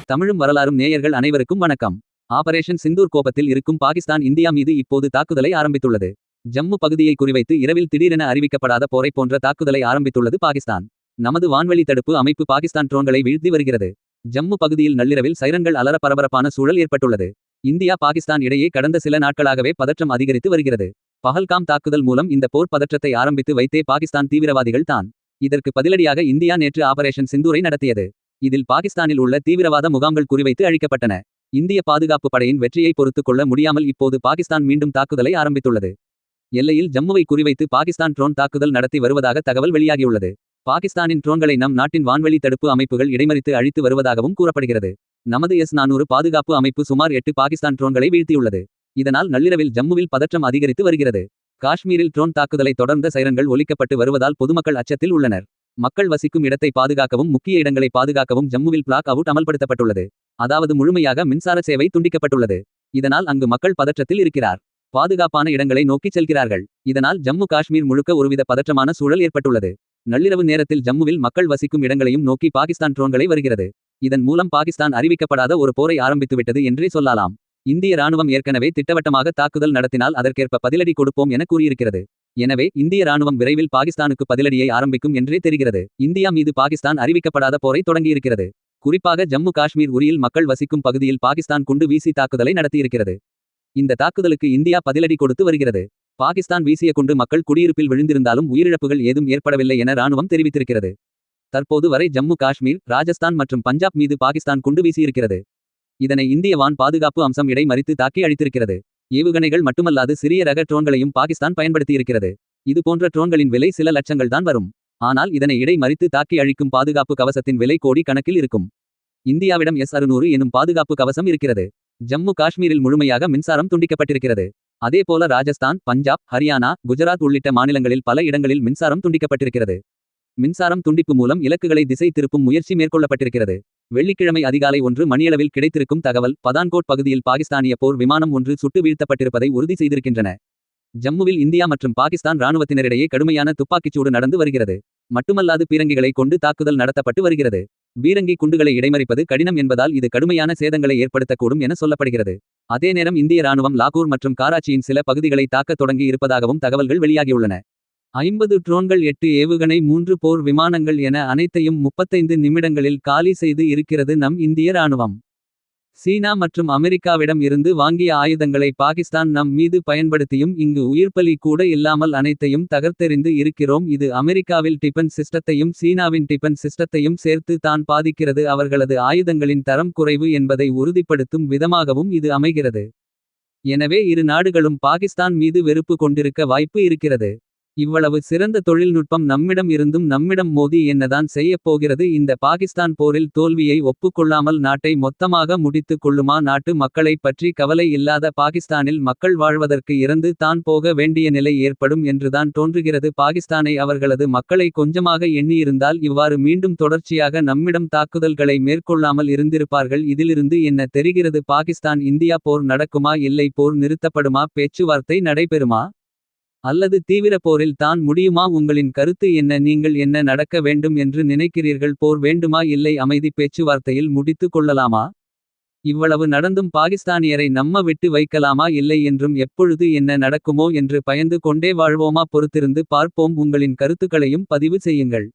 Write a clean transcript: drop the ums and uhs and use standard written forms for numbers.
தமிழும் வரலாறும் நேயர்கள் அனைவருக்கும் வணக்கம். ஆபரேஷன் சிந்தூர் கோபத்தில் இருக்கும் பாகிஸ்தான் இந்தியா மீது இப்போது தாக்குதலை ஆரம்பித்துள்ளது. ஜம்மு பகுதியை குறிவைத்து இரவில் திடீரென அறிவிக்கப்படாத போரை போன்ற தாக்குதலை ஆரம்பித்துள்ளது பாகிஸ்தான். நமது வான்வழி தடுப்பு அமைப்பு பாகிஸ்தான் ட்ரோன்களை வீழ்த்தி வருகிறது. ஜம்மு பகுதியில் நள்ளிரவில் சைரன்கள் அலற பரபரப்பான சூழல் ஏற்பட்டுள்ளது. இந்தியா பாகிஸ்தான் இடையே கடந்த சில நாட்களாகவே பதற்றம் அதிகரித்து வருகிறது. பஹல்காம் தாக்குதல் மூலம் இந்த போர் பதற்றத்தை ஆரம்பித்து வைத்தே பாகிஸ்தான் தீவிரவாதிகள் தான். இதற்கு பதிலடியாக இந்தியா நேற்று ஆபரேஷன் சிந்தூரை நடத்தியது. இதில் பாகிஸ்தானில் உள்ள தீவிரவாத முகாம்கள் குறிவைத்து அழிக்கப்பட்டன. இந்திய பாதுகாப்பு படையின் வெற்றியை பொறுத்துக் கொள்ள முடியாமல் இப்போது பாகிஸ்தான் மீண்டும் தாக்குதலை ஆரம்பித்துள்ளது. எல்லையில் ஜம்முவை குறிவைத்து பாகிஸ்தான் ட்ரோன் தாக்குதல் நடத்தி வருவதாக தகவல் வெளியாகியுள்ளது. பாகிஸ்தானின் ட்ரோன்களை நம் நாட்டின் வான்வழி தடுப்பு அமைப்புகள் இடைமறித்து அழித்து வருவதாகவும் கூறப்படுகிறது. நமது S-400 பாதுகாப்பு அமைப்பு சுமார் 8 பாகிஸ்தான் ட்ரோன்களை வீழ்த்தியுள்ளது. இதனால் நள்ளிரவில் ஜம்முவில் பதற்றம் அதிகரித்து வருகிறது. காஷ்மீரில் ட்ரோன் தாக்குதலை தொடர்ந்த சைரன்கள் ஒலிக்கப்பட்டு வருவதால் பொதுமக்கள் அச்சத்தில் உள்ளனர். மக்கள் வசிக்கும் இடத்தை பாதுகாக்கவும் முக்கிய இடங்களை பாதுகாக்கவும் ஜம்முவில் பிளாக் அவுட் அமல்படுத்தப்பட்டுள்ளது. அதாவது முழுமையாக மின்சார சேவை துண்டிக்கப்பட்டுள்ளது. இதனால் அங்கு மக்கள் பதற்றத்தில் இருக்கிறார். பாதுகாப்பான இடங்களை நோக்கிச் செல்கிறார்கள். இதனால் ஜம்மு காஷ்மீர் முழுக்க ஒருவித பதற்றமான சூழல் ஏற்பட்டுள்ளது. நள்ளிரவு நேரத்தில் ஜம்முவில் மக்கள் வசிக்கும் இடங்களையும் நோக்கி பாகிஸ்தான் ட்ரோன்களை வருகிறது. இதன் மூலம் பாகிஸ்தான் அறிவிக்கப்படாத ஒரு போரை ஆரம்பித்துவிட்டது என்றே சொல்லலாம். இந்திய ராணுவம் ஏற்கனவே திட்டவட்டமாக தாக்குதல் நடத்தினால் அதற்கேற்ப பதிலடி கொடுப்போம் என கூறியிருக்கிறது. எனவே இந்திய ராணுவம் விரைவில் பாகிஸ்தானுக்கு பதிலடியை ஆரம்பிக்கும் என்றே தெரிகிறது. இந்தியா மீது பாகிஸ்தான் அறிவிக்கப்படாத போரை தொடங்கியிருக்கிறது. குறிப்பாக ஜம்மு காஷ்மீர் உரியில் மக்கள் வசிக்கும் பகுதியில் பாகிஸ்தான் குண்டு வீசி தாக்குதலை நடத்தியிருக்கிறது. இந்த தாக்குதலுக்கு இந்தியா பதிலடி கொடுத்து வருகிறது. பாகிஸ்தான் வீசிய குண்டு மக்கள் குடியிருப்பில் விழுந்திருந்தாலும் உயிரிழப்புகள் ஏதும் ஏற்படவில்லை என ராணுவம் தெரிவித்திருக்கிறது. தற்போது வரை ஜம்மு காஷ்மீர், ராஜஸ்தான் மற்றும் பஞ்சாப் மீது பாகிஸ்தான் குண்டு வீசியிருக்கிறது. இதனை இந்திய வான் பாதுகாப்பு அம்சம் இடைமறித்து தாக்கி அழித்திருக்கிறது. ஏவுகணைகள் மட்டுமல்லாது சிறிய ரக ட்ரோன்களையும் பாகிஸ்தான் பயன்படுத்தியிருக்கிறது. இது போன்ற ட்ரோன்களின் விலை சில லட்சங்கள் தான் வரும். ஆனால் இதனை இடைமறித்து தாக்கி அழிக்கும் பாதுகாப்பு கவசத்தின் விலை கோடி கணக்கில் இருக்கும். இந்தியாவிடம் S-600 எனும் பாதுகாப்பு கவசம் இருக்கிறது. ஜம்மு காஷ்மீரில் முழுமையாக மின்சாரம் துண்டிக்கப்பட்டிருக்கிறது. அதேபோல ராஜஸ்தான், பஞ்சாப், ஹரியானா, குஜராத் உள்ளிட்ட மாநிலங்களில் பல இடங்களில் மின்சாரம் துண்டிக்கப்பட்டிருக்கிறது. மின்சாரம் துண்டிப்பு மூலம் இலக்குகளை திசை திருப்பும் முயற்சி மேற்கொள்ளப்பட்டிருக்கிறது. வெள்ளிக்கிழமை அதிகாலை 1 மணியளவில் கிடைத்திருக்கும் தகவல் பதான்கோட் பகுதியில் பாகிஸ்தானிய போர் விமானம் ஒன்று சுட்டு வீழ்த்தப்பட்டிருப்பதை உறுதி செய்திருக்கின்றன. ஜம்முவில் இந்தியா மற்றும் பாகிஸ்தான் ராணுவத்தினரிடையே கடுமையான துப்பாக்கிச்சூடு நடந்து வருகிறது. மட்டுமல்லாது பீரங்கிகளை கொண்டு தாக்குதல் நடத்தப்பட்டு வருகிறது. பீரங்கி குண்டுகளை இடைமறிப்பது கடினம் என்பதால் இது கடுமையான சேதங்களை ஏற்படுத்தக்கூடும் என சொல்லப்படுகிறது. அதே நேரம் இந்திய ராணுவம் லாகூர் மற்றும் கராச்சியின் சில பகுதிகளை தாக்கத் தொடங்கி இருப்பதாகவும் தகவல்கள் வெளியாகியுள்ளன. 50 ட்ரோன்கள், 8 ஏவுகணை, 3 போர் விமானங்கள் என அனைத்தையும் 35 நிமிடங்களில் காலி செய்து இருக்கிறது நம் இந்திய ராணுவம். சீனா மற்றும் அமெரிக்காவிடம் இருந்து வாங்கிய ஆயுதங்களை பாகிஸ்தான் நம் மீது பயன்படுத்தியும் இங்கு உயிர்ப்பலி கூட இல்லாமல் அனைத்தையும் தகர்த்தெறிந்து இருக்கிறோம். இது அமெரிக்காவில் டிஃபென்ஸ் சிஸ்டத்தையும் சீனாவின் டிஃபென்ஸ் சிஸ்டத்தையும் சேர்த்து தான் பாதிக்கிறது. அவர்களது ஆயுதங்களின் தரம் குறைவு என்பதை உறுதிப்படுத்தும் விதமாகவும் இது அமைகிறது. எனவே இரு நாடுகளும் பாகிஸ்தான் மீது வெறுப்பு கொண்டிருக்க வாய்ப்பு இருக்கிறது. இவ்வளவு சிறந்த தொழில்நுட்பம் நம்மிடம் இருந்தும் நம்மிடம் மோதி என்னதான் செய்யப் போகிறது. இந்த பாகிஸ்தான் போரில் தோல்வியை ஒப்புக்கொள்ளாமல் நாட்டை மொத்தமாக முடித்துக் கொள்ளுமா? நாட்டு மக்களை பற்றி கவலை இல்லாத பாகிஸ்தானில் மக்கள் வாழ்வதற்கு இறந்து தான் போக வேண்டிய நிலை ஏற்படும் என்றுதான் தோன்றுகிறது. பாகிஸ்தானை அவர்களது மக்களை கொஞ்சமாக எண்ணியிருந்தால் இவ்வாறு மீண்டும் தொடர்ச்சியாக நம்மிடம் தாக்குதல்களை மேற்கொள்ளாமல் இருந்திருப்பார்கள். இதிலிருந்து என்ன தெரிகிறது? பாகிஸ்தான் இந்தியா போர் நடக்குமா? இல்லை போர் நிறுத்தப்படுமா? பேச்சுவார்த்தை நடைபெறுமா? அல்லது தீவிர போரில் தான் முடியுமா? உங்களின் கருத்து என்ன? நீங்கள் என்ன நடக்க வேண்டும் என்று நினைக்கிறீர்கள்? போர் வேண்டுமா? இல்லை அமைதி பேச்சுவார்த்தையில் முடித்து கொள்ளலாமா? இவ்வளவு நடந்தும் பாகிஸ்தானியரை நம்ம விட்டு வைக்கலாமா? இல்லை என்றும் எப்பொழுது என்ன நடக்குமோ என்று பயந்து கொண்டே வாழ்வோமா? பொறுத்திருந்து பார்ப்போம். உங்களின் கருத்துக்களையும் பதிவு செய்யுங்கள்.